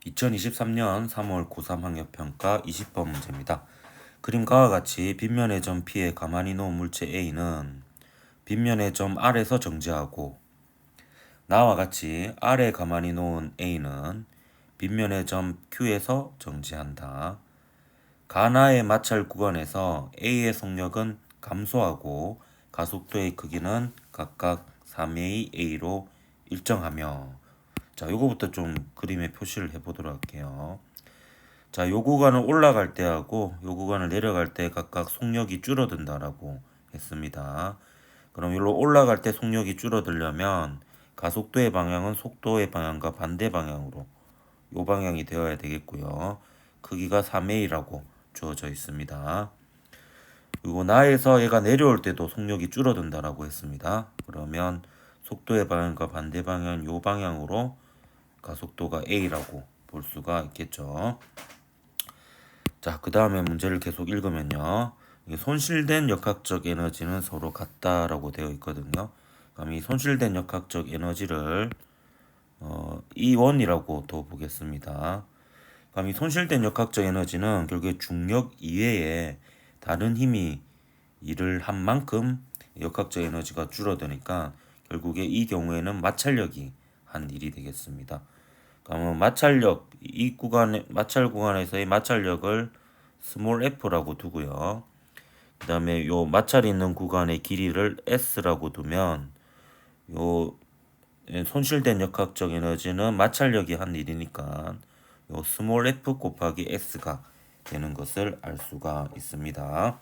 2023년 3월 고3 학력평가 20번 문제입니다. 그림과 같이 빗면의 점 P에 가만히 놓은 물체 A는 빗면의 점 R에서 정지하고 나와 같이 R에 가만히 놓은 A는 빗면의 점 Q에서 정지한다. 가나의 마찰 구간에서 A의 속력은 감소하고 가속도의 크기는 각각 3a, A로 일정하며 자, 요거부터 좀 그림에 표시를 해보도록 할게요. 자, 요 구간을 올라갈 때하고 요 구간을 내려갈 때 각각 속력이 줄어든다라고 했습니다. 그럼 여기로 올라갈 때 속력이 줄어들려면 가속도의 방향은 속도의 방향과 반대 방향으로 요 방향이 되어야 되겠고요. 크기가 3a라고 주어져 있습니다. 그리고 나에서 얘가 내려올 때도 속력이 줄어든다라고 했습니다. 그러면 속도의 방향과 반대 방향 요 방향으로 가속도가 a라고 볼 수가 있겠죠. 자, 그 다음에 문제를 계속 읽으면요. 손실된 역학적 에너지는 서로 같다라고 되어 있거든요. 그럼 이 손실된 역학적 에너지를 E1이라고 더 보겠습니다. 그럼 이 손실된 역학적 에너지는 결국에 중력 이외에 다른 힘이 일을 한 만큼 역학적 에너지가 줄어드니까 결국에 이 경우에는 마찰력이 한 일이 되겠습니다. 그러면 마찰력 이 구간에 마찰 구간에서의 마찰력을 스몰 f라고 두고요. 그다음에 요 마찰이 있는 구간의 길이를 s라고 두면 요 손실된 역학적 에너지는 마찰력이 한 일이니까 요 스몰 f 곱하기 s가 되는 것을 알 수가 있습니다.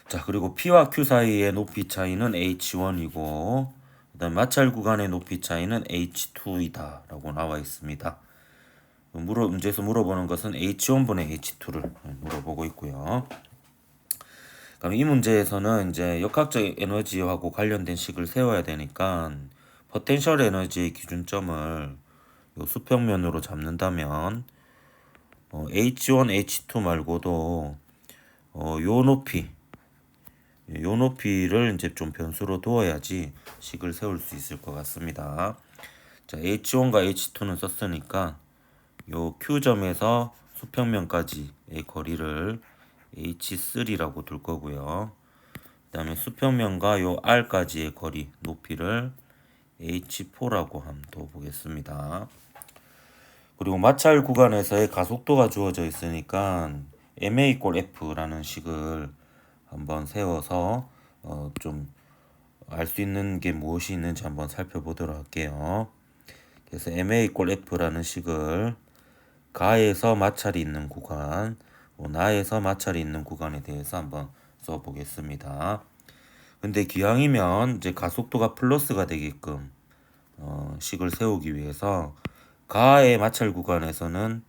자, 그리고 P와 Q 사이의 높이 차이는 h1이고 그다음 마찰 구간의 높이 차이는 h2이다 라고 나와 있습니다. 문제에서 물어보는 것은 h1분의 h2를 물어보고 있고요. 그럼 이 문제에서는 이제 역학적 에너지하고 관련된 식을 세워야 되니까 포텐셜 에너지의 기준점을 요 수평면으로 잡는다면 h1, h2 말고도 요 높이를 이제 좀 변수로 두어야지 식을 세울 수 있을 것 같습니다. 자, h1과 h2는 썼으니까 요 Q점에서 수평면까지의 거리를 h3라고 둘 거고요. 그 다음에 수평면과 요 R까지의 거리 높이를 h4라고 한번 더 보겠습니다. 그리고 마찰 구간에서의 가속도가 주어져 있으니까 ma 꼴 f라는 식을 한번 세워서 좀 알 수 있는 게 무엇이 있는지 한번 살펴보도록 할게요. 그래서 ma 꼴 f라는 식을 가에서 마찰이 있는 구간, 나에서 마찰이 있는 구간에 대해서 한번 써보겠습니다. 근데 기왕이면 이제 가속도가 플러스가 되게끔 식을 세우기 위해서 가의 마찰 구간에서는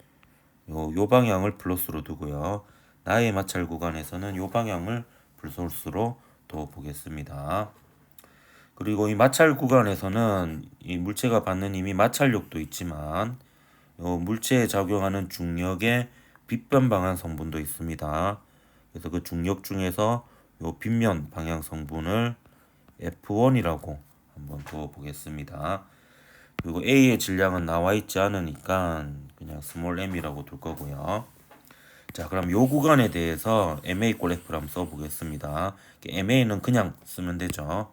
요 방향을 플러스로 두고요. 나의 마찰 구간에서는 요 방향을 불소스로 둬 보겠습니다. 그리고 이 마찰 구간에서는 이 물체가 받는 힘이 마찰력도 있지만 물체에 작용하는 중력의 빗변 방향 성분도 있습니다. 그래서 그 중력 중에서 요 빗면 방향 성분을 F1이라고 한번 두어 보겠습니다. 그리고 A의 질량은 나와 있지 않으니까 그냥 스몰 m이라고 둘 거고요. 자, 그럼 요 구간에 대해서 MA 꼴 F를 한번 써보겠습니다. MA는 그냥 쓰면 되죠.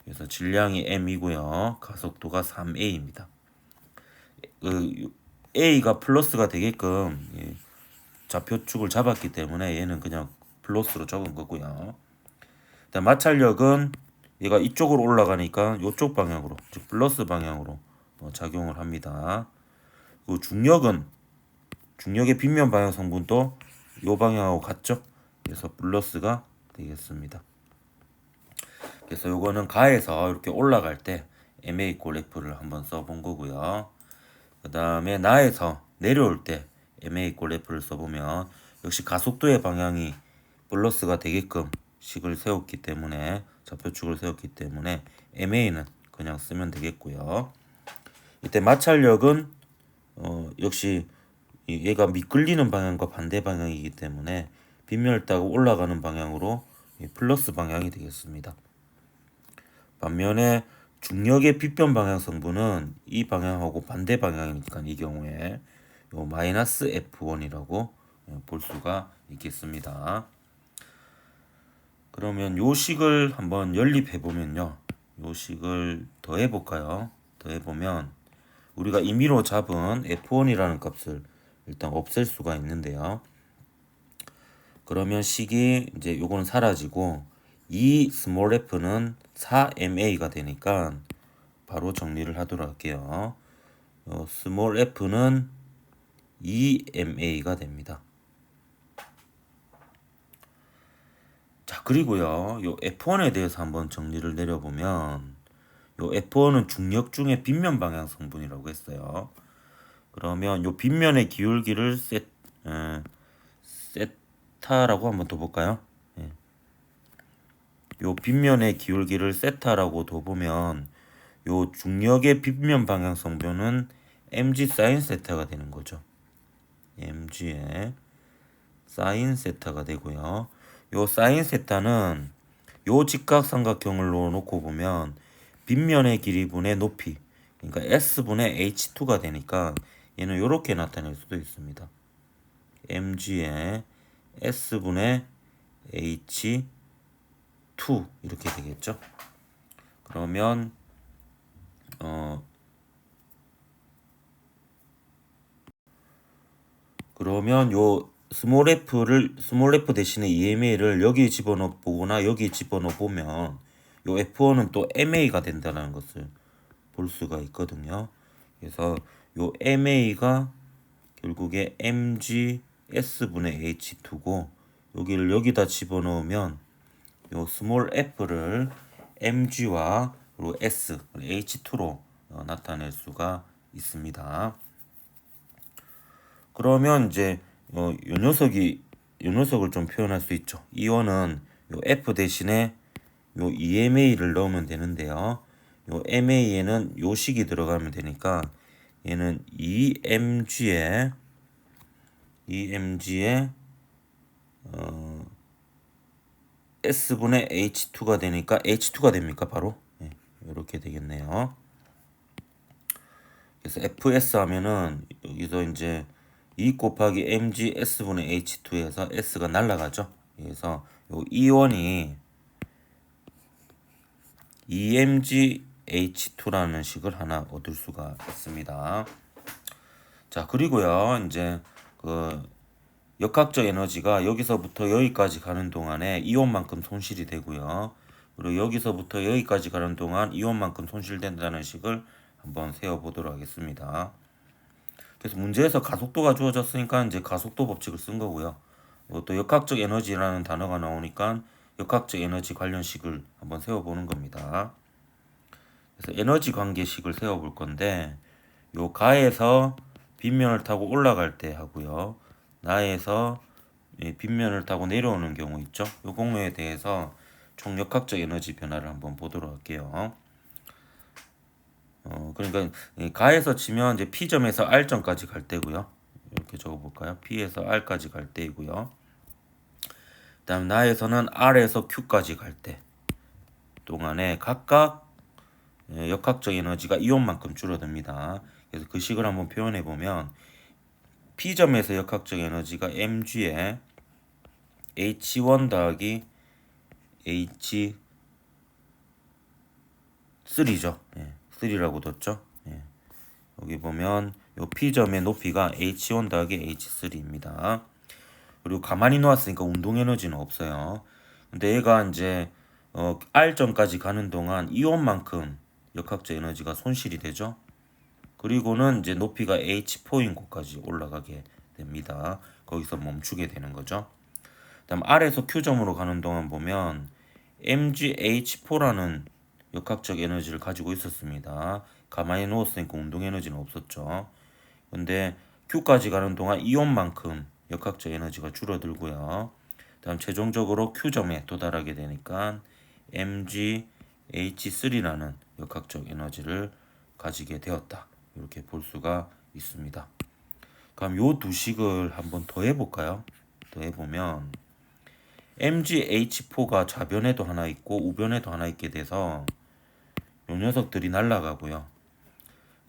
그래서 질량이 m이고요. 가속도가 3a입니다. a가 플러스가 되게끔 좌표축을 잡았기 때문에 얘는 그냥 플러스로 적은 거고요. 일단 마찰력은 얘가 이쪽으로 올라가니까 이쪽 방향으로, 즉 플러스 방향으로 작용을 합니다. 그리고 중력의 빗면 방향 성분도 이 방향하고 같죠? 그래서 플러스가 되겠습니다. 그래서 요거는 가에서 이렇게 올라갈 때 MA 꼴 F를 한번 써본 거고요. 그 다음에 나에서 내려올 때 MA 꼴 F를 써보면 역시 가속도의 방향이 플러스가 되게끔 식을 세웠기 때문에 좌표축을 세웠기 때문에 MA는 그냥 쓰면 되겠고요. 이때 마찰력은 역시 얘가 미끌리는 방향과 반대 방향이기 때문에 빗면을 따고 올라가는 방향으로 플러스 방향이 되겠습니다. 반면에 중력의 빗변 방향 성분은 이 방향하고 반대 방향이니까 이 경우에 요 마이너스 F1이라고 볼 수가 있겠습니다. 그러면 요 식을 한번 연립해 보면요. 요 식을 더해 볼까요? 더해 보면 우리가 임의로 잡은 F1이라는 값을 일단 없앨 수가 있는데요. 그러면 식이 이제 요거는 사라지고 이 스몰 f는 4ma가 되니까 바로 정리를 하도록 할게요. 스몰 f는 2ma가 됩니다. 자, 그리고요. 요 F1에 대해서 한번 정리를 내려보면 요 F1은 중력 중의 빗면 방향 성분이라고 했어요. 그러면 요 빗면의 기울기를 세타라고 한번 둬 볼까요? 예. 요 빗면의 기울기를 세타라고 둬보면 요 중력의 빗면 방향 성분은 mg 사인 세타가 되는 거죠. mg의 사인 세타가 되고요. 요 사인 세타는 요 직각삼각형을 놓고 보면 빗면의 길이분의 높이, 그러니까 s분의 h2가 되니까 얘는 이렇게 나타낼 수도 있습니다. mg의 s분의 h2 이렇게 되겠죠. 그러면 요 스몰 f 대신에 EMA를 여기 집어넣어 보거나 여기 집어넣어 보면 요 F1은 또 MA가 된다는 것을 볼 수가 있거든요. 그래서 요 MA가 결국에 MG S분의 H2고 여기를 여기다 집어넣으면 요 스몰 f를 mg와 그리고 s, h2로 나타낼 수가 있습니다. 그러면 이제 요 녀석을 좀 표현할 수 있죠. 이원은 요 f 대신에 요 EMA를 넣으면 되는데요. 요 MA에는 요 식이 들어가면 되니까 얘는 EMG에 S분의 H2가 되니까 H2가 됩니까? 바로 이렇게 되겠네요. 그래서 FS 하면은 여기서 이제 2 곱하기 mg S분의 H2에서 S가 날라가죠. 그래서 요 이원이 EMG H2라는 식을 하나 얻을 수가 있습니다. 자, 그리고요, 이제 그 역학적 에너지가 여기서부터 여기까지 가는 동안에 이온만큼 손실이 되고요. 그리고 여기서부터 여기까지 가는 동안 이온만큼 손실된다는 식을 한번 세워보도록 하겠습니다. 그래서 문제에서 가속도가 주어졌으니까 이제 가속도 법칙을 쓴 거고요. 또 역학적 에너지라는 단어가 나오니까 역학적 에너지 관련식을 한번 세워보는 겁니다. 그래서 에너지 관계식을 세워볼 건데 요 가에서 빗면을 타고 올라갈 때 하고요. 나에서 빗면을 타고 내려오는 경우 있죠. 요 경우에 대해서 총 역학적 에너지 변화를 한번 보도록 할게요. 그러니까 가에서 치면 이제 P점에서 R점까지 갈 때고요. 이렇게 적어볼까요? P에서 R까지 갈 때이고요. 그다음 나에서는 R에서 Q까지 갈 때 동안에 각각 역학적 에너지가 이온만큼 줄어듭니다. 그래서 그 식을 한번 표현해 보면 P점에서 역학적 에너지가 mg에 h1 더하기 h3죠. 3라고 뒀죠. 여기 보면 요 P점의 높이가 h1 더하기 h3입니다. 그리고 가만히 놓았으니까 운동 에너지는 없어요. 근데 얘가 이제 R점까지 가는 동안 이온만큼 역학적 에너지가 손실이 되죠. 그리고는 이제 높이가 H4인 곳까지 올라가게 됩니다. 거기서 멈추게 되는 거죠. 다음 R에서 Q점으로 가는 동안 보면 MgH4라는 역학적 에너지를 가지고 있었습니다. 가만히 누웠으니까 운동 에너지는 없었죠. 근데 Q까지 가는 동안 이온만큼 역학적 에너지가 줄어들고요. 다음 최종적으로 Q점에 도달하게 되니까 MgH3라는 역학적 에너지를 가지게 되었다. 이렇게 볼 수가 있습니다. 그럼 요 두 식을 한번 더 해볼까요? 더 해보면 MgH4가 좌변에도 하나 있고 우변에도 하나 있게 돼서 요 녀석들이 날아가고요.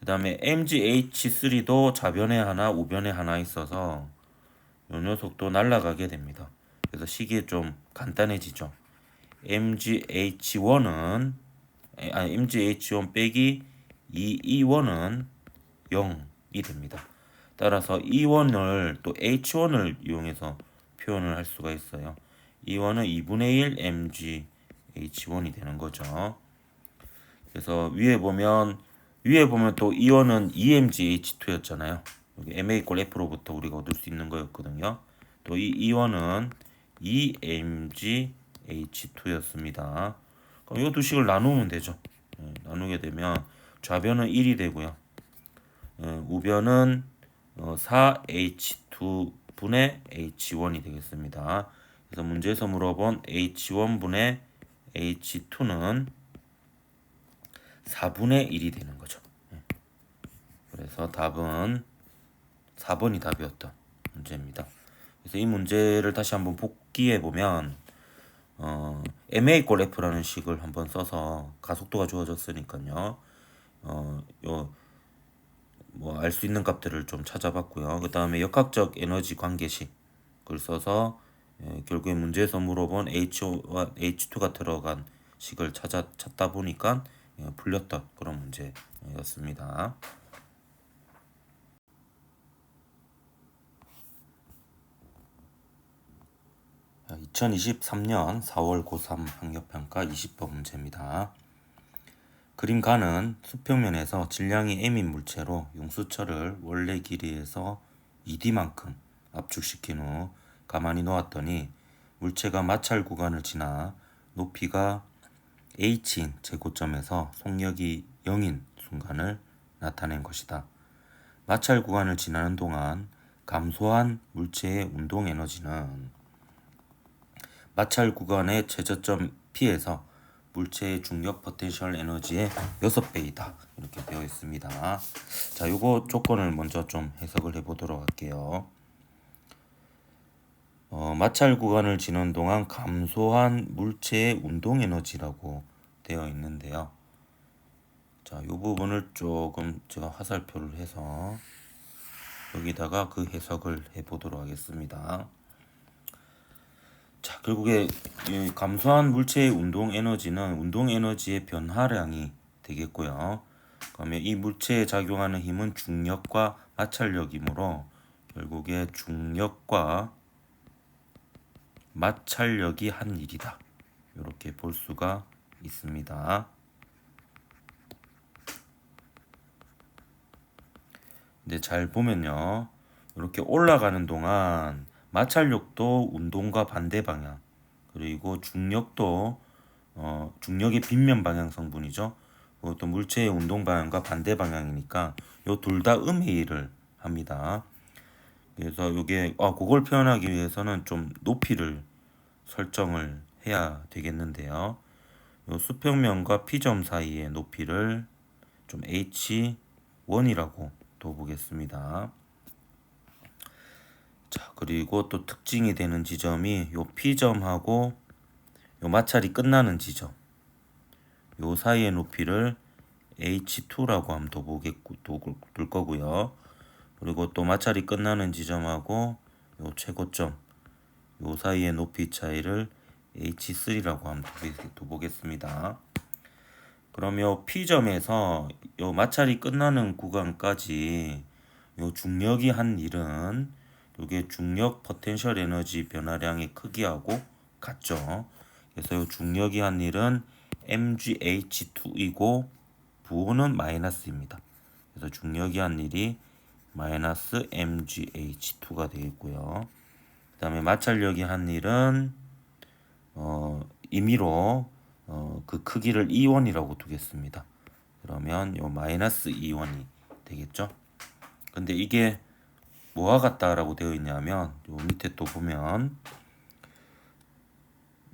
그 다음에 MGH3도 좌변에 하나 우변에 하나 있어서 요 녀석도 날아가게 됩니다. 그래서 식이 좀 간단해지죠. MGH1 빼기 2E1은 0이 됩니다. 따라서 E1을 또 H1을 이용해서 표현을 할 수가 있어요. E1은 2분의 1 MGH1이 되는 거죠. 그래서 위에 보면 또 E1은 EMGH2였잖아요. 여기 MA 꼴 F로부터 우리가 얻을 수 있는 거였거든요. 또 이 E1은 EMGH2였습니다. 그럼 이 두 식을 나누면 되죠. 나누게 되면 좌변은 1이 되고요. 우변은 4H2분의 H1이 되겠습니다. 그래서 문제에서 물어본 H1분의 H2는 4분의 1이 되는 거죠. 그래서 답은 4번이 답이었던 문제입니다. 그래서 이 문제를 다시 한번 복기해 보면 MA 꼴 F라는 식을 한번 써서 가속도가 주어졌으니까요. 뭐 알 수 있는 값들을 좀 찾아봤고요. 그 다음에 역학적 에너지 관계식을 써서 결국에 문제에서 물어본 H1와 H2가 들어간 식을 찾다 보니까 풀렸던 그런 문제였습니다. 2023년 4월 고3 학력평가 20번 문제입니다. 그림 가는 수평면에서 질량이 m인 물체로 용수철을 원래 길이에서 2D만큼 압축시킨 후 가만히 놓았더니 물체가 마찰 구간을 지나 높이가 h인 제고점에서 속력이 0인 순간을 나타낸 것이다. 마찰 구간을 지나는 동안 감소한 물체의 운동 에너지는 마찰 구간의 최저점 P에서 물체의 중력 포텐셜 에너지의 6배이다. 이렇게 되어 있습니다. 자, 요거 조건을 먼저 좀 해석을 해보도록 할게요. 마찰 구간을 지는 동안 감소한 물체의 운동 에너지라고 되어 있는데요. 자, 요 부분을 조금 제가 화살표를 해서 여기다가 그 해석을 해보도록 하겠습니다. 자, 결국에 이 감소한 물체의 운동 에너지는 운동 에너지의 변화량이 되겠고요. 그러면 이 물체에 작용하는 힘은 중력과 마찰력이므로 결국에 중력과 마찰력이 한 일이다. 이렇게 볼 수가 있습니다. 근데 잘 보면요, 이렇게 올라가는 동안 마찰력도 운동과 반대 방향, 그리고 중력도 중력의 빗면 방향 성분이죠. 그것도 물체의 운동 방향과 반대 방향이니까 요 둘 다 음의 일을 합니다. 그래서 이게 그걸 표현하기 위해서는 좀 높이를 설정을 해야 되겠는데요. 요 수평면과 P점 사이의 높이를 좀 H1이라고 둬보겠습니다. 자, 그리고 또 특징이 되는 지점이 요 P점하고 요 마찰이 끝나는 지점, 요 사이의 높이를 H2라고 하면 둘 거고요. 그리고 또 마찰이 끝나는 지점하고 요 최고점, 요 사이의 높이 차이를 H3라고 하면 둬보겠습니다. 그러면 P점에서 요 마찰이 끝나는 구간까지 요 중력이 한 일은 요게 중력 포텐셜 에너지 변화량의 크기하고 같죠. 그래서 요 중력이 한 일은 MGH2이고 부호는 마이너스입니다. 그래서 중력이 한 일이 마이너스 MGH2가 되겠고요. 그 다음에 마찰력이 한 일은 임의로 그 크기를 E1이라고 두겠습니다. 그러면 요 마이너스 E1이 되겠죠. 근데 이게 뭐와 같다라고 되어 있냐면 요 밑에 또 보면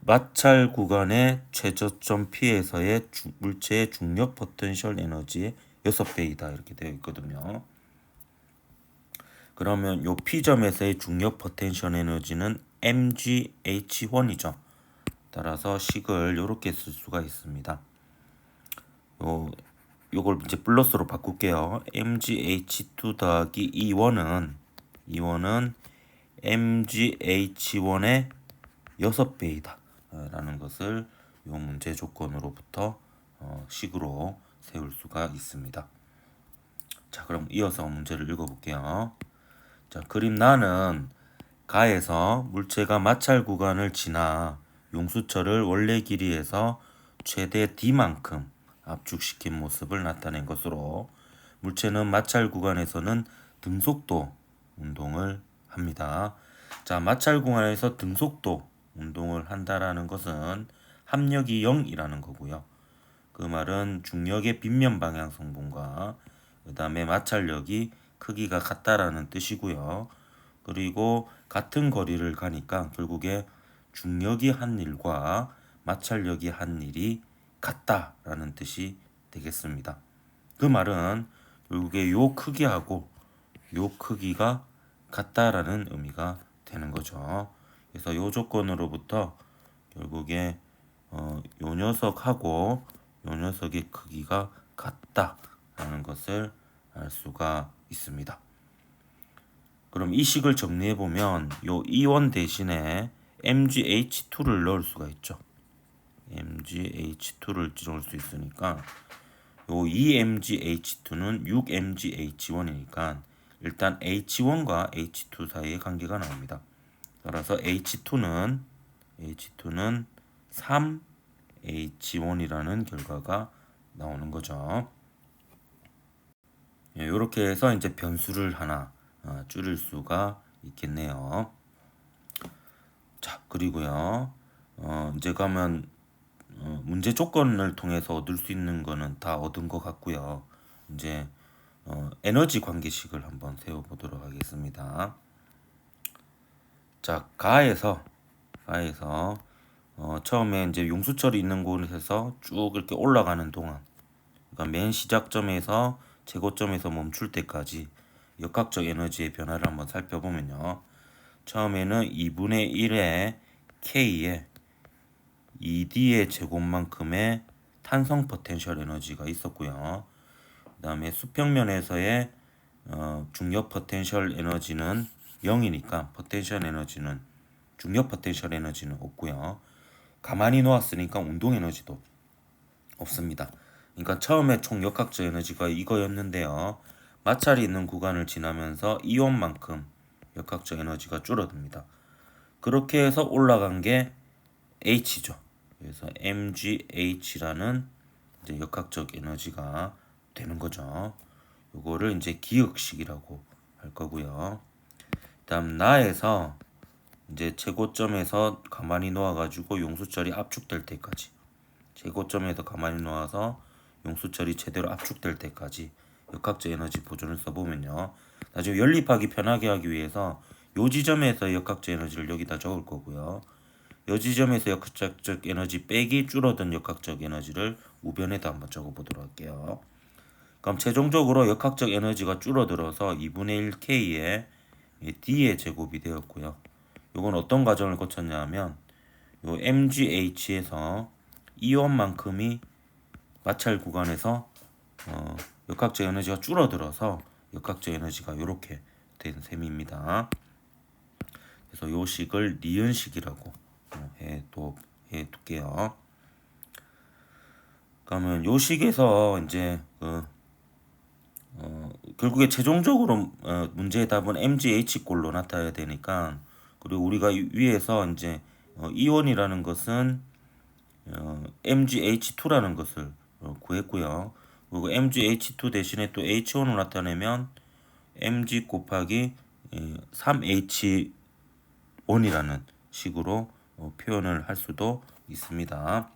마찰 구간의 최저점 P에서의 물체의 중력 포텐셜 에너지의 6배이다 이렇게 되어 있거든요. 그러면 요 P점에서의 중력 포텐셜 에너지는 MGH1이죠. 따라서 식을 이렇게 쓸 수가 있습니다. 요걸 이제 플러스로 바꿀게요. MgH2 더하기 E1은 MgH1의 6배이다 라는 것을 요 문제 조건으로부터 식으로 세울 수가 있습니다. 자, 그럼 이어서 문제를 읽어볼게요. 자, 그림 나는 가에서 물체가 마찰 구간을 지나 용수철을 원래 길이에서 최대 D만큼 압축시킨 모습을 나타낸 것으로 물체는 마찰 구간에서는 등속도 운동을 합니다. 자, 마찰 구간에서 등속도 운동을 한다라는 것은 합력이 0이라는 거고요. 그 말은 중력의 빗면 방향 성분과 그 다음에 마찰력이 크기가 같다라는 뜻이고요. 그리고 같은 거리를 가니까 결국에 중력이 한 일과 마찰력이 한 일이 같다라는 뜻이 되겠습니다. 그 말은 결국에 요 크기하고 요 크기가 같다라는 의미가 되는 거죠. 그래서 요 조건으로부터 결국에 요 녀석하고 요 녀석의 크기가 같다라는 것을 알 수가 있습니다. 그럼 이 식을 정리해 보면 요 E1 대신에 MgH2를 넣을 수가 있죠. MgH2를 넣을 수 있으니까 요 2MgH2는 6MgH1이니까 일단 H1과 H2 사이의 관계가 나옵니다. 따라서 H2는 3H1이라는 결과가 나오는 거죠. 이렇게 해서 이제 변수를 하나 줄일 수가 있겠네요. 자, 그리고요. 이제 가면 문제 조건을 통해서 얻을 수 있는 거는 다 얻은 것 같고요. 이제 에너지 관계식을 한번 세워보도록 하겠습니다. 자, 가에서 처음에 이제 용수철이 있는 곳에서 쭉 이렇게 올라가는 동안, 그러니까 맨 시작점에서 최고점에서 멈출 때까지 역학적 에너지의 변화를 한번 살펴보면요. 처음에는 2분의 1의 K에 2D의 제곱만큼의 탄성 포텐셜 에너지가 있었고요. 그 다음에 수평면에서의 중력 포텐셜 에너지는 0이니까 중력 포텐셜 에너지는 없고요. 가만히 놓았으니까 운동 에너지도 없습니다. 그러니까 처음에 총 역학적 에너지가 이거였는데요. 마찰이 있는 구간을 지나면서 이온만큼 역학적 에너지가 줄어듭니다. 그렇게 해서 올라간 게 H죠. 그래서 MgH라는 이제 역학적 에너지가 되는 거죠. 요거를 이제 기억식이라고 할 거고요. 다음 나에서 이제 최고점에서 가만히 놓아가지고 용수철이 압축될 때까지, 최고점에서 가만히 놓아서 용수철이 제대로 압축될 때까지 역학적 에너지 보존을 써보면요. 나중에 연립하기 편하게 하기 위해서 요 지점에서 역학적 에너지를 여기다 적을 거고요. 요 지점에서 역학적 에너지 빼기 줄어든 역학적 에너지를 우변에다 한번 적어보도록 할게요. 그럼 최종적으로 역학적 에너지가 줄어들어서 2분의 1K의 D의 제곱이 되었고요. 이건 어떤 과정을 거쳤냐 하면 요 MgH에서 이온만큼이 마찰 구간에서 역학적 에너지가 줄어들어서 역학적 에너지가 이렇게 된 셈입니다. 그래서 요 식을 니은식이라고 해둘게요. 그러면 요 식에서 이제 결국에 최종적으로 문제의 답은 MgH꼴로 나타나야 되니까, 그리고 우리가 위에서 이제 이온이라는 것은 MgH2라는 것을 구했고요. 그리고 MgH2 대신에 또 H1을 나타내면 Mg 곱하기 3H1이라는 식으로 표현을 할 수도 있습니다.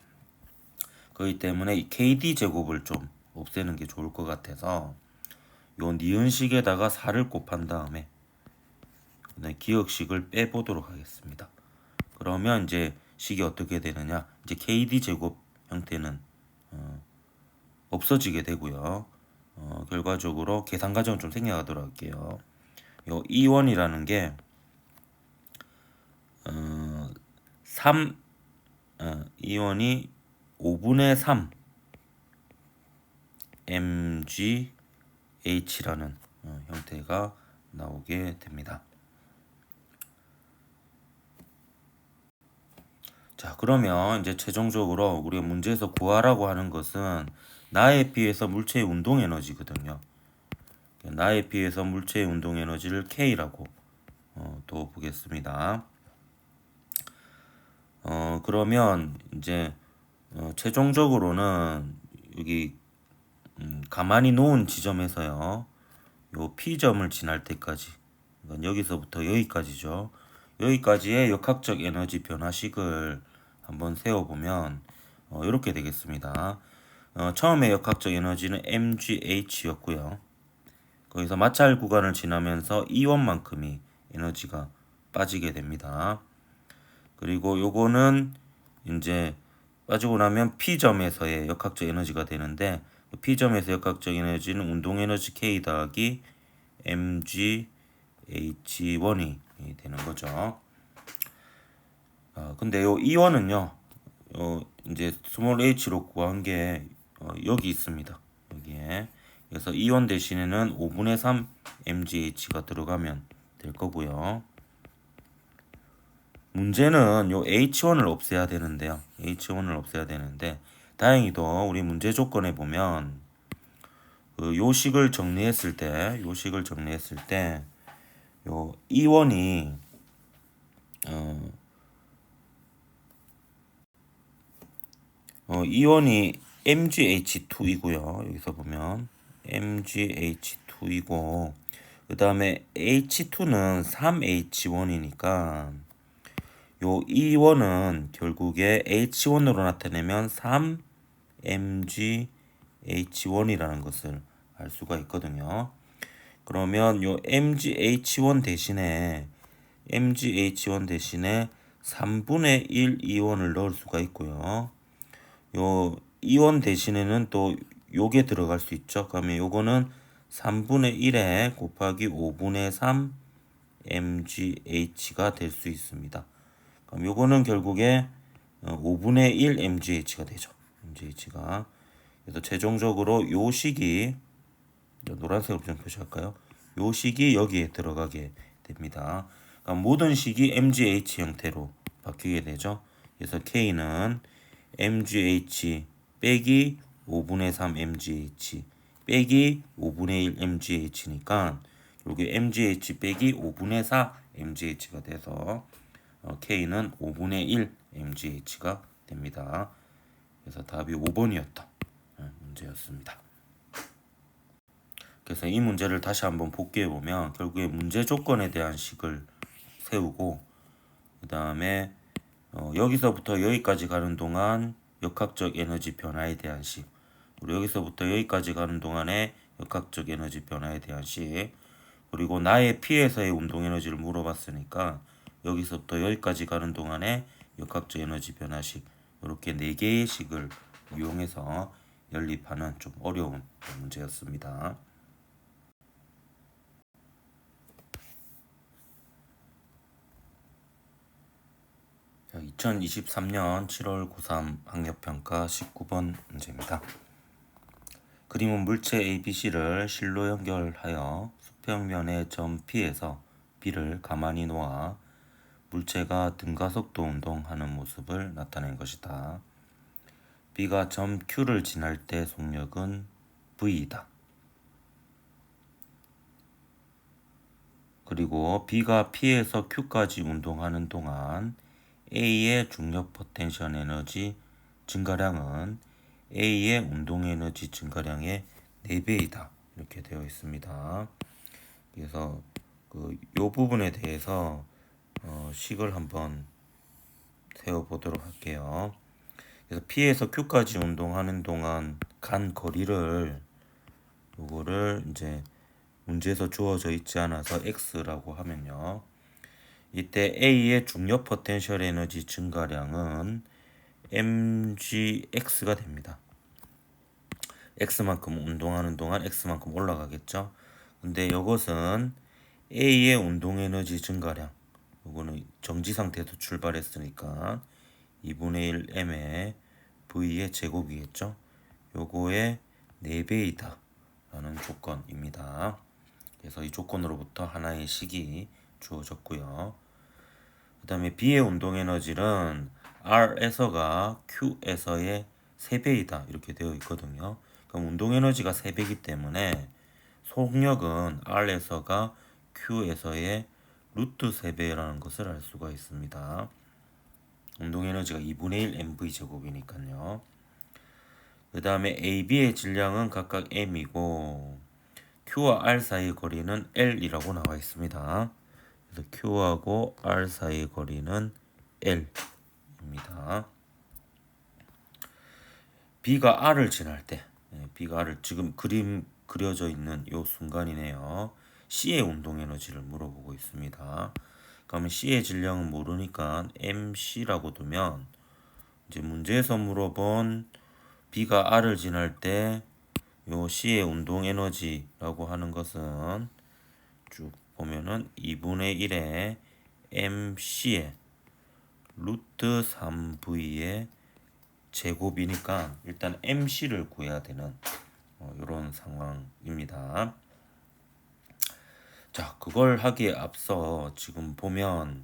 그렇기 때문에 이 KD 제곱을 좀 없애는 게 좋을 것 같아서 요 니은식에다가 4를 곱한 다음에 기억식을 빼보도록 하겠습니다. 그러면 이제 식이 어떻게 되느냐, 이제 KD 제곱 형태는 없어지게 되고요. 결과적으로 계산 과정을 좀 생략하도록 할게요. 요 E1이라는 게 3 E1이 5분의 3 mgh라는 형태가 나오게 됩니다. 자, 그러면 이제 최종적으로 우리가 문제에서 구하라고 하는 것은 나에 비해서 물체의 운동 에너지거든요. 나에 비해서 물체의 운동 에너지를 K라고 또 보겠습니다. 그러면 이제 최종적으로는 여기 가만히 놓은 지점에서요. 요 P점을 지날 때까지, 그러니까 여기서부터 여기까지죠. 여기까지의 역학적 에너지 변화식을 한번 세워보면 이렇게 되겠습니다. 처음에 역학적 에너지는 mgh였고요. 거기서 마찰 구간을 지나면서 E1만큼이 에너지가 빠지게 됩니다. 그리고 요거는 이제 빠지고 나면 P점에서의 역학적 에너지가 되는데, P점에서 역학적 에너지는 운동 에너지 K 더하기 mgh1이 되는 거죠. 근데 요 E1은요, 이제 스몰 h로 구한 게 여기 있습니다. 여기에. 그래서 E1 대신에는 5분의 3 mgh가 들어가면 될 거고요. 문제는 요 H1을 없애야 되는데요. H1을 없애야 되는데, 다행히도 우리 문제 조건에 보면 그 요식을 정리했을 때, 요 E1이 E1이 mgh2이고요. 여기서 보면 mgh2이고, 그 다음에 H2는 3H1이니까 요 E1은 결국에 H1으로 나타내면 3mgh1이라는 것을 알 수가 있거든요. 그러면 요 mgh1 대신에 3분의 1 E1을 넣을 수가 있고요. 요 E1 대신에는 또 요게 들어갈 수 있죠. 그러면 요거는 3분의 1에 곱하기 5분의 3 mgh가 될 수 있습니다. 그럼 요거는 결국에 5분의 1 mgh가 되죠. mgh가. 그래서 최종적으로 요 식이, 노란색으로 좀 표시할까요? 요 식이 여기에 들어가게 됩니다. 그러니까 모든 식이 mgh 형태로 바뀌게 되죠. 그래서 K는 mgh 빼기 5분의 3 mgh 빼기 5분의 1 mgh니까 여기 mgh 빼기 5분의 4 mgh가 돼서 K는 5분의 1 mgh가 됩니다. 그래서 답이 5번이었던 문제였습니다. 그래서 이 문제를 다시 한번 복귀해 보면 결국에 문제 조건에 대한 식을 세우고, 그 다음에 여기서부터 여기까지 가는 동안 역학적 에너지 변화에 대한 식, 그리고 여기서부터 여기까지 가는 동안의 역학적 에너지 변화에 대한 식, 그리고 나의 피에서의 운동 에너지를 물어봤으니까 여기서부터 여기까지 가는 동안의 역학적 에너지 변화식, 이렇게 4개의 식을 이용해서 연립하는 좀 어려운 문제였습니다. 2023년 7월 고3 학력평가 19번 문제입니다. 그림은 물체 ABC를 실로 연결하여 수평면의 점 P에서 B를 가만히 놓아 물체가 등가속도 운동하는 모습을 나타낸 것이다. B가 점 Q를 지날 때 속력은 V이다. 그리고 B가 P에서 Q까지 운동하는 동안 A의 중력 포텐셜 에너지 증가량은 A의 운동 에너지 증가량의 4배이다. 이렇게 되어 있습니다. 그래서 요 부분에 대해서 식을 한번 세워보도록 할게요. 그래서 P에서 Q까지 운동하는 동안 간 거리를, 요거를 이제 문제에서 주어져 있지 않아서 X라고 하면요. 이때 A의 중력 포텐셜 에너지 증가량은 mgx가 됩니다. x만큼 운동하는 동안 x만큼 올라가겠죠. 근데 이것은 A의 운동 에너지 증가량, 이거는 정지 상태에서 출발했으니까 2분의 1 m의 v의 제곱이겠죠. 요거에 4배이다 라는 조건입니다. 그래서 이 조건으로부터 하나의 식이 주어졌고요. 그 다음에 B의 운동에너지는 R에서가 Q에서의 3배이다 이렇게 되어 있거든요. 그럼 운동에너지가 3배이기 때문에 속력은 R에서가 Q에서의 루트 3배라는 것을 알 수가 있습니다. 운동에너지가 2분의 1 mv제곱이니까요. 그 다음에 AB의 질량은 각각 m이고 Q와 R 사이의 거리는 L이라고 나와 있습니다. 그래서 Q하고 R 사이의 거리는 L입니다. B가 R을 지날 때, B가 R을 지금 그림 그려져 있는 이 순간이네요. C의 운동 에너지를 물어보고 있습니다. 그러면 C의 질량은 모르니까 MC라고 두면 이제 문제에서 물어본 B가 R을 지날 때 요 C의 운동 에너지라고 하는 것은 쭉 보면은 2분의 1의 MC의 루트 3V의 제곱이니까 일단 MC를 구해야 되는 이런 상황입니다. 자, 그걸 하기에 앞서 지금 보면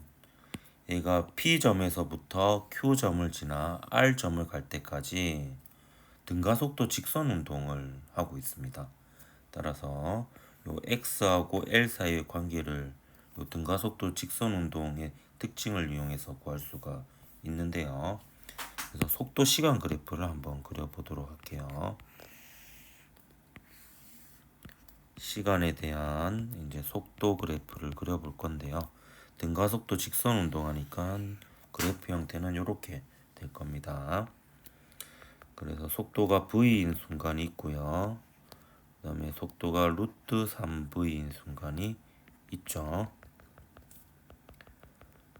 얘가 P점에서부터 Q점을 지나 R점을 갈 때까지 등가속도 직선 운동을 하고 있습니다. 따라서 요 X하고 L 사이의 관계를 요 등가속도 직선 운동의 특징을 이용해서 구할 수가 있는데요. 그래서 속도 시간 그래프를 한번 그려보도록 할게요. 시간에 대한 이제 속도 그래프를 그려볼 건데요. 등가속도 직선 운동하니까 그래프 형태는 이렇게 될 겁니다. 그래서 속도가 V인 순간이 있고요. 그 다음에 속도가 루트 3V인 순간이 있죠.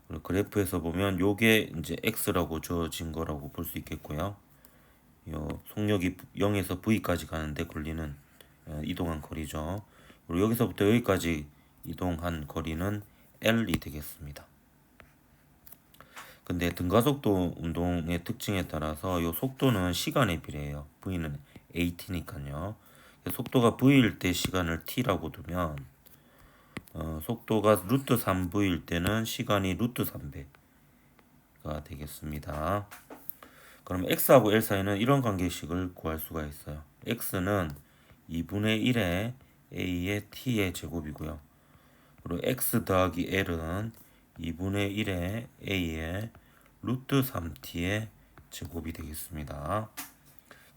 그리고 그래프에서 보면 요게 이제 X라고 주어진 거라고 볼 수 있겠고요. 요 속력이 0에서 V까지 가는데 걸리는 이동한 거리죠. 그리고 여기서부터 여기까지 이동한 거리는 L이 되겠습니다. 근데 등가속도 운동의 특징에 따라서 이 속도는 시간에 비례해요. V는 AT니까요. 속도가 V일 때 시간을 T라고 두면 속도가 루트 3V일 때는 시간이 루트 3배가 되겠습니다. 그럼 X하고 L 사이는 이런 관계식을 구할 수가 있어요. X는 2분의 1의 A의 T의 제곱이고요. 그리고 X 더하기 L은 2분의 1의 A의 루트 3T의 제곱이 되겠습니다.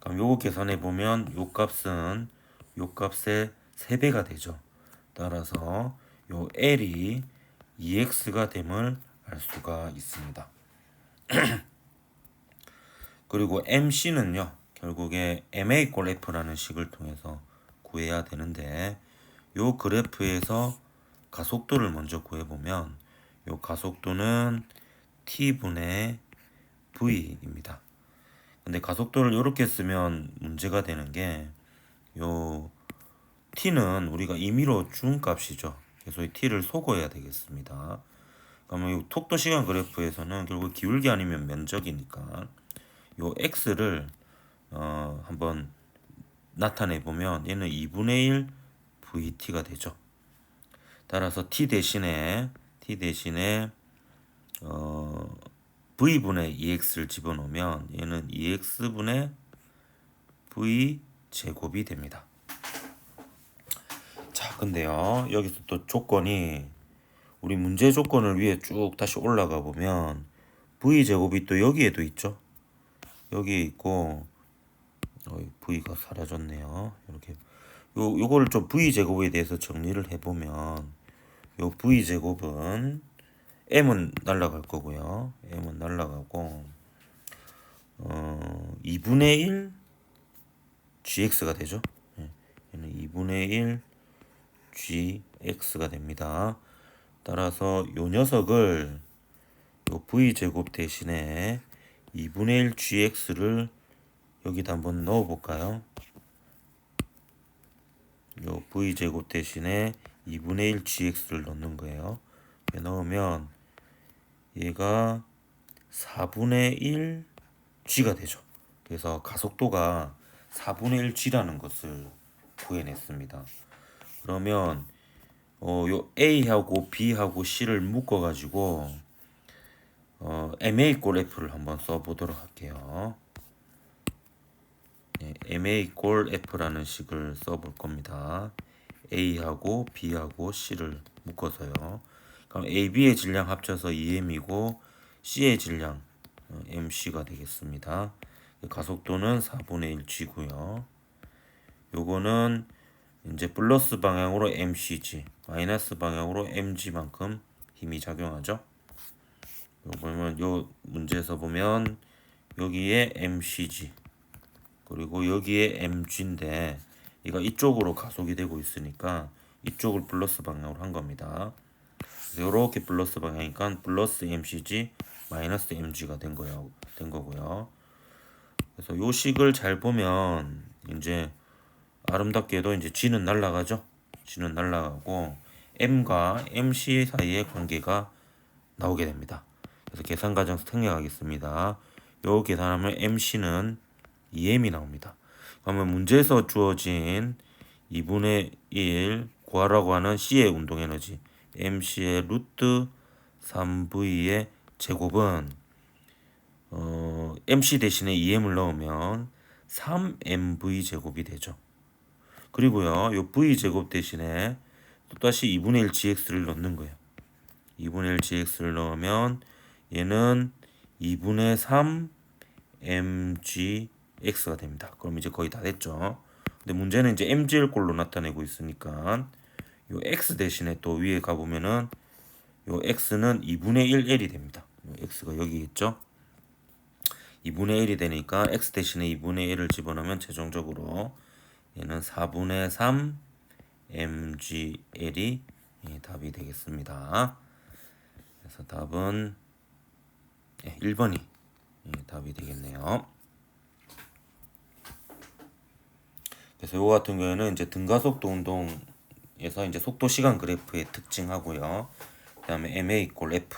그럼 요거 계산해 보면 요 값은 요 값의 3배가 되죠. 따라서 요 L이 2X가 됨을 알 수가 있습니다. 그리고 MC는요. 결국에 MA 꼴 F라는 식을 통해서 구해야 되는데 요 그래프에서 가속도를 먼저 구해보면 요 가속도는 T분의 V입니다. 근데 가속도를 이렇게 쓰면 문제가 되는 게 요 T는 우리가 임의로 준 값이죠. 그래서 이 T를 속어야 되겠습니다. 그러면 이 속도 시간 그래프에서는 결국 기울기 아니면 면적이니까 요 X를 한번 나타내 보면 얘는 2분의 1 VT가 되죠. 따라서 T 대신에 V분의 2X를 집어넣으면 얘는 2X분의 V 제곱이 됩니다. 자, 근데요. 여기서 또 조건이 우리 문제 조건을 위해 쭉 다시 올라가 보면 V 제곱이 또 여기에도 있죠. 여기에 있고 V가 사라졌네요. 이렇게 요거를 좀 V 제곱에 대해서 정리를 해보면 요 V 제곱은 m은 날라갈 거고요. m은 날라가고 2분의 1 gx가 되죠. 얘는 2분의 1 gx가 됩니다. 따라서 요 녀석을 요 v 제곱 대신에 2분의 1 gx를 여기다 한번 넣어 볼까요? 요 v 제곱 대신에 2분의 1 gx를 넣는 거예요. 넣으면 얘가 4분의 1 g가 되죠. 그래서 가속도가 4분의 1 g라는 것을 구해냈습니다. 그러면 요 A하고 B하고 C를 묶어가지고 MA 꼴 F를 한번 써보도록 할게요. 네, MA 꼴 F라는 식을 써볼 겁니다. A하고 B하고 C를 묶어서요. 그럼 AB의 질량 합쳐서 2m이고 C의 질량 mc가 되겠습니다. 가속도는 4분의 1 g고요. 요거는 이제 플러스 방향으로 mcg, 마이너스 방향으로 mg만큼 힘이 작용하죠. 요 보면 요 문제에서 보면 여기에 mcg 그리고 여기에 mg인데 이가 이쪽으로 가속이 되고 있으니까 이쪽을 플러스 방향으로 한 겁니다. 이렇게 플러스 방향이니까 플러스 mcg 마이너스 mg가 된 거고요. 그래서 요 식을 잘 보면 이제 아름답게도 이제 g는 날아가죠. g는 날아가고 m과 mc 사이의 관계가 나오게 됩니다. 그래서 계산 과정 생략하겠습니다. 요 계산하면 mc는 2m이 나옵니다. 그러면 문제에서 주어진 2분의 1 구하라고 하는 C의 운동 에너지 mc의 루트 3v의 제곱은 mc 대신에 2m을 넣으면 3mv 제곱이 되죠. 그리고요, 요 v 제곱 대신에 또다시 2분의 1 gx를 넣는 거예요. 2분의 1 gx를 넣으면 얘는 2분의 3 mgx가 됩니다. 그럼 이제 거의 다 됐죠. 근데 문제는 이제 mg를 꼴로 나타내고 있으니까 요 x 대신에 또 위에 가보면은 요 x는 2분의 1 l이 됩니다. 요 x가 여기 있죠. 2분의 1이 되니까 x 대신에 2분의 1을 집어넣으면 최종적으로 얘는 4분의 3 mgl이 답이 되겠습니다. 그래서 답은 1번이 답이 되겠네요. 그래서 이거 같은 경우에는 이제 등가속도 운동에서 이제 속도 시간 그래프의 특징하고요. 그다음에 ma 꼴 f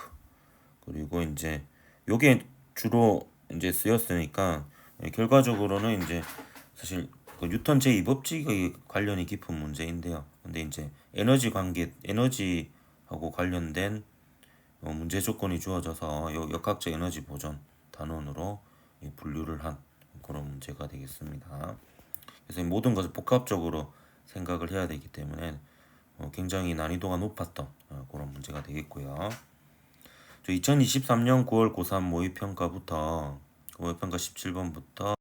그리고 이제 요게 주로 이제 쓰였으니까 결과적으로는 이제 사실 그 뉴턴 제2법칙의 관련이 깊은 문제인데요. 근데 이제 에너지하고 관련된 문제 조건이 주어져서 요 역학적 에너지 보존 단원으로 분류를 한 그런 문제가 되겠습니다. 그래서 모든 것을 복합적으로 생각을 해야 되기 때문에 굉장히 난이도가 높았던 그런 문제가 되겠고요. 2023년 9월 고3 모의평가부터 모의평가 17번부터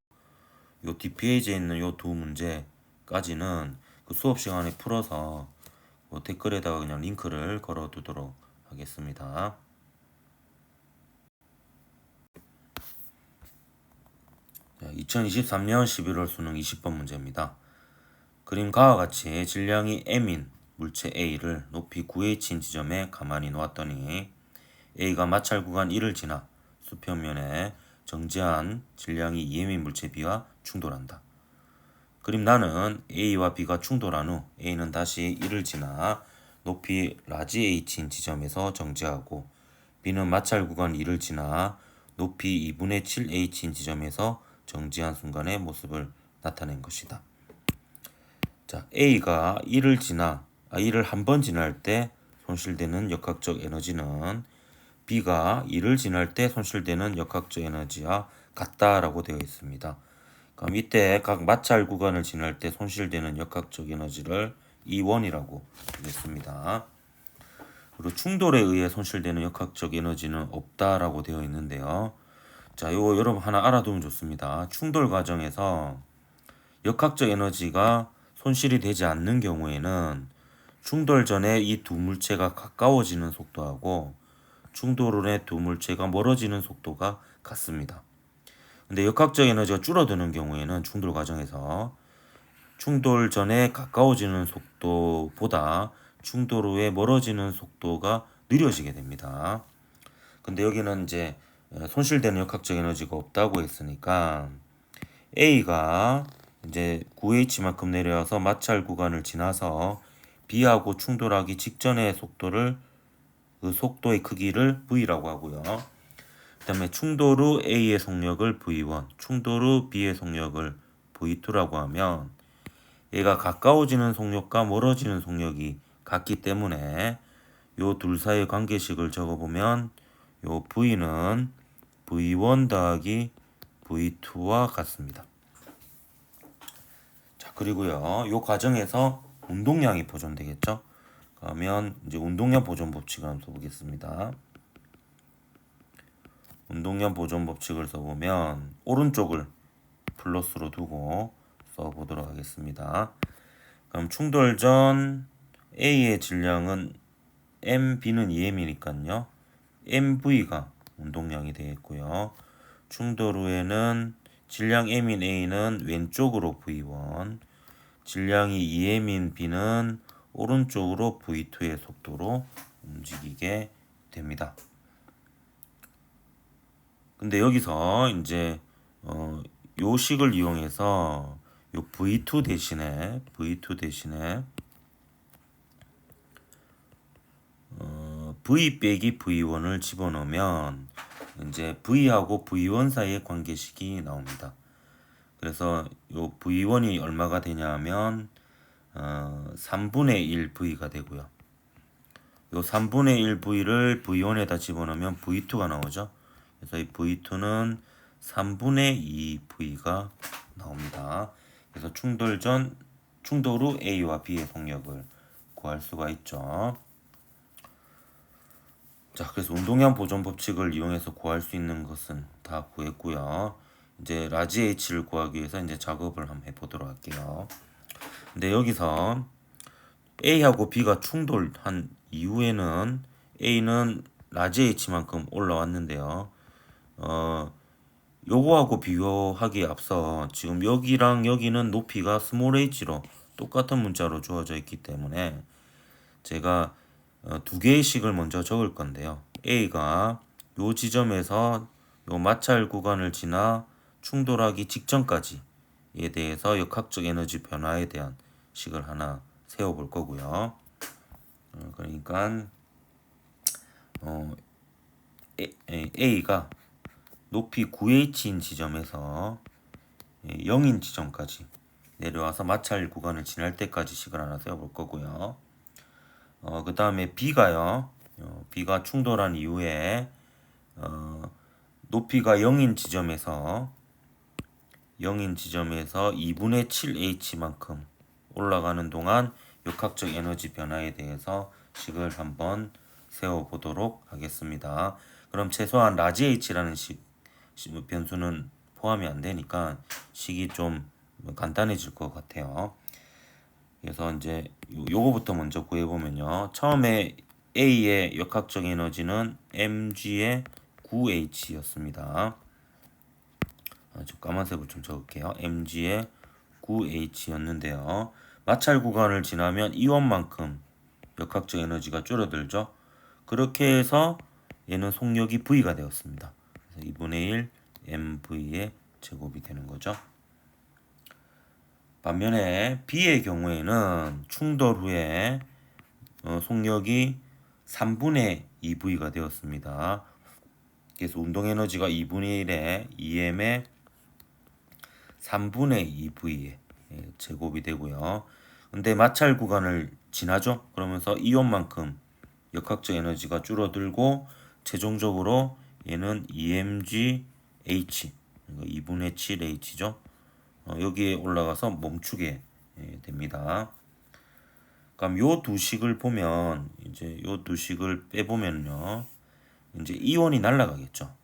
요 뒷페이지에 있는 요 두 문제까지는 그 수업 시간에 풀어서 댓글에다가 그냥 링크를 걸어 두도록 하겠습니다. 자, 2023년 11월 수능 20번 문제입니다. 그림과 같이 질량이 m인 물체 A를 높이 9h인 지점에 가만히 놓았더니 A가 마찰 구간 1을 지나 수평면에 정지한 질량이 2m인 물체 B와 충돌한다. 그림 나는 A와 B가 충돌한 후 A는 다시 1을 지나 높이 라지 h인 지점에서 정지하고 B는 마찰 구간 2를 지나 높이 2분의 7h인 지점에서 정지한 순간의 모습을 나타낸 것이다. 자, A가 1을 한 번 지날 때 손실되는 역학적 에너지는 B가 2를 지날 때 손실되는 역학적 에너지와 같다라고 되어 있습니다. 그럼 이때 각 마찰 구간을 지날 때 손실되는 역학적 에너지를 E1이라고 하겠습니다. 그리고 충돌에 의해 손실되는 역학적 에너지는 없다라고 되어 있는데요. 자, 이거 여러분 하나 알아두면 좋습니다. 충돌 과정에서 역학적 에너지가 손실이 되지 않는 경우에는 충돌 전에 이 두 물체가 가까워지는 속도하고 충돌 후에 두 물체가 멀어지는 속도가 같습니다. 근데 역학적 에너지가 줄어드는 경우에는 충돌 과정에서 충돌 전에 가까워지는 속도보다 충돌 후에 멀어지는 속도가 느려지게 됩니다. 근데 여기는 이제 손실되는 역학적 에너지가 없다고 했으니까 A가 이제 9h만큼 내려와서 마찰 구간을 지나서 B하고 충돌하기 직전의 속도를 그 속도의 크기를 V라고 하고요. 그 다음에 충돌 후 A의 속력을 V1, 충돌 후 B의 속력을 V2라고 하면 얘가 가까워지는 속력과 멀어지는 속력이 같기 때문에 요 둘 사이의 관계식을 적어보면 요 V는 V1 더하기 V2와 같습니다. 자, 그리고요, 요 과정에서 운동량이 보존되겠죠? 그러면 이제 운동량 보존 법칙을 한번 써보겠습니다. 운동량 보존 법칙을 써보면 오른쪽을 플러스로 두고 써보도록 하겠습니다. 그럼 충돌 전 A의 질량은 M, B는 2M이니까요. MV가 운동량이 되겠고요. 충돌 후에는 질량 M인 A는 왼쪽으로 V1, 질량이 2M인 B는 오른쪽으로 V2의 속도로 움직이게 됩니다. 근데 여기서 이제 요 식을 이용해서 요 V2 대신에 V 빼기 V1을 집어넣으면 이제 V하고 V1 사이의 관계식이 나옵니다. 그래서 요 V1이 얼마가 되냐 하면 3분의 1 V가 되고요. 요 3분의 1 V를 V1에다 집어넣으면 V2가 나오죠. 그래서 이 V2는 3분의 2 V가 나옵니다. 그래서 충돌 후 A와 B의 속력을 구할 수가 있죠. 자, 그래서 운동량 보존 법칙을 이용해서 구할 수 있는 것은 다 구했고요. 이제 라지 H를 구하기 위해서 이제 작업을 한번 해보도록 할게요. 근데 여기서 A하고 B가 충돌한 이후에는 A는 라지 H만큼 올라왔는데요. 요거하고 비교하기에 앞서 지금 여기랑 여기는 높이가 스몰 h로 똑같은 문자로 주어져 있기 때문에 제가 두 개의 식을 먼저 적을 건데요. A가 요 지점에서 요 마찰 구간을 지나 충돌하기 직전까지에 대해서 역학적 에너지 변화에 대한 식을 하나 세워볼 거고요. 그러니까 A가 높이 9h인 지점에서 0인 지점까지 내려와서 마찰 구간을 지날 때까지 식을 하나 세워볼 거고요. 그 다음에 B가요. B가 충돌한 이후에 높이가 0인 지점에서 2분의 7h만큼 올라가는 동안 역학적 에너지 변화에 대해서 식을 한번 세워보도록 하겠습니다. 그럼 최소한 라지 h라는 변수는 포함이 안 되니까 식이 좀 간단해질 것 같아요. 그래서 이제 요거부터 먼저 구해보면요. 처음에 A의 역학적 에너지는 mg의 9h였습니다. 저 까만색으로 좀 적을게요. mg의 9h였는데요. 마찰 구간을 지나면 이온만큼 역학적 에너지가 줄어들죠. 그렇게 해서 얘는 속력이 V가 되었습니다. 그래서 2분의 1 mv의 제곱이 되는 거죠. 반면에 B의 경우에는 충돌 후에 속력이 3분의 2V가 되었습니다. 그래서 운동 에너지가 2분의 1에 2M의 3분의 2V의 제곱이 되고요. 근데 마찰 구간을 지나죠. 그러면서 이온만큼 역학적 에너지가 줄어들고 최종적으로 얘는 EMGH 2분의 7H죠. 여기에 올라가서 멈추게 됩니다. 그럼 요 두 식을 보면 이제 요 두 식을 빼보면요. 이제 이온이 날아가겠죠.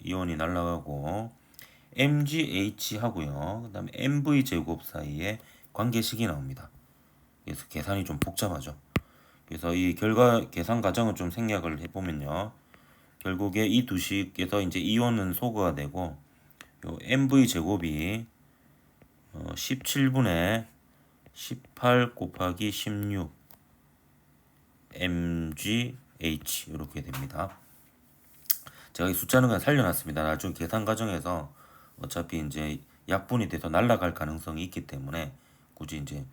이온이 날아가고 MGH 하고요. 그다음에 MV 제곱 사이에 관계식이 나옵니다. 그래서 계산이 좀 복잡하죠. 그래서 이 결과 계산 과정을 좀 생략을 해보면요. 결국에 이 두 식에서 이제 이온은 소거가 되고 요 MV 제곱이 17분의 18 곱하기 16 mgh 이렇게 됩니다. 제가 이 숫자는 그냥 살려놨습니다. 나중에 계산 과정에서 어차피 이제 약분이 돼서 날아갈 가능성이 있기 때문에 굳이 이제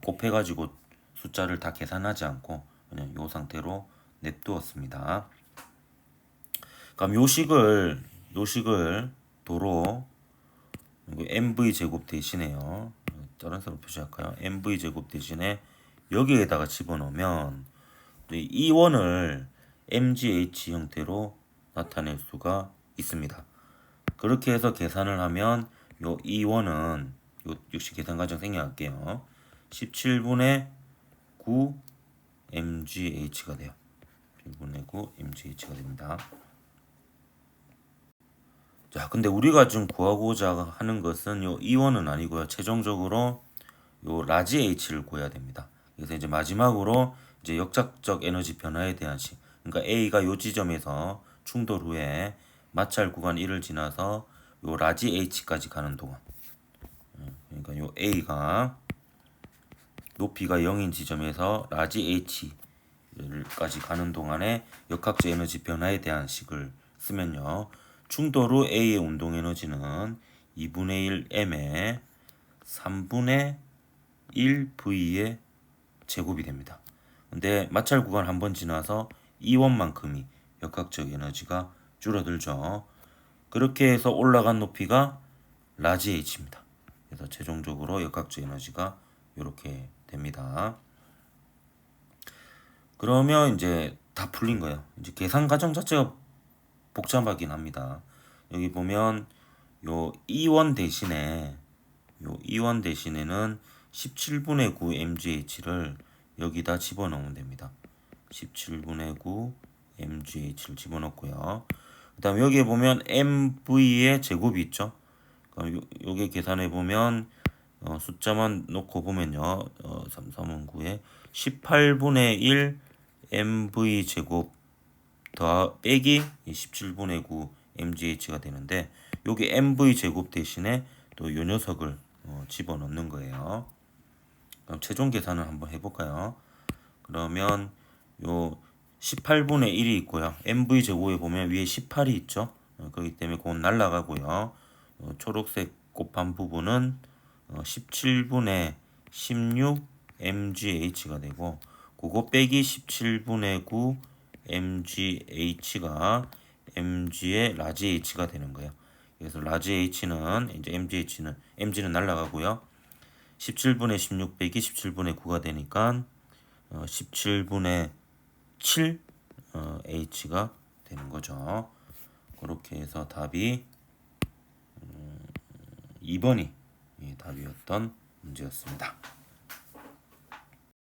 곱해가지고 숫자를 다 계산하지 않고 그냥 이 상태로 냅두었습니다. 그럼 요 식을 도로 그리고 mv 제곱 대신에요. 다른 색으로 표시할까요? mv 제곱 대신에 여기에다가 집어넣으면 이 E1을 mgh 형태로 나타낼 수가 있습니다. 그렇게 해서 계산을 하면 요 E1은 요 역시 계산 과정 생략할게요. 17분의 9 mgh가 돼요. 17분의 9 mgh가 됩니다. 자, 근데 우리가 지금 구하고자 하는 것은 요 E1은 아니고요. 최종적으로 요 라지 H를 구해야 됩니다. 그래서 이제 마지막으로 이제 역작적 에너지 변화에 대한 식. 그러니까 A가 요 지점에서 충돌 후에 마찰 구간 1을 지나서 요 라지 H까지 가는 동안. 그러니까 요 A가 높이가 0인 지점에서 라지 H까지 가는 동안에 역학적 에너지 변화에 대한 식을 쓰면요. 충돌 후 A의 운동 에너지는 2분의 1 M의 3분의 1V의 제곱이 됩니다. 근데 마찰 구간 한 번 지나서 E1만큼이 역학적 에너지가 줄어들죠. 그렇게 해서 올라간 높이가 라지 H입니다. 그래서 최종적으로 역학적 에너지가 이렇게 됩니다. 그러면 이제 다 풀린 거예요. 이제 계산 과정 자체가 복잡하긴 합니다. 여기 보면 요 E1 대신에 요 E1 대신에는 17분의 9 mgh를 여기다 집어넣으면 됩니다. 17분의 9 mgh를 집어넣고요. 그 다음 여기에 보면 mv의 제곱이 있죠. 그럼 요게 계산해 보면 숫자만 놓고 보면요. 3, 3은 9에 18분의 1 mv 제곱 더 빼기 17분의 9 mgh가 되는데 여기 mv 제곱 대신에 또 요 녀석을 집어넣는 거예요. 그럼 최종 계산을 한번 해볼까요? 그러면 요 18분의 1이 있고요. mv 제곱에 보면 위에 18이 있죠. 그렇기 때문에 그건 날라가고요. 초록색 곱한 부분은 17분의 16 mgh가 되고 그거 빼기 17분의 9 mgh가 mg의 라지 h가 되는 거예요. 그래서 라지 h는 이제 mg는 날라가고요. 17분의 16 빼기 17분의 9가 되니까 17분의 7 h가 되는 거죠. 그렇게 해서 답이 2번이 답이었던 문제였습니다.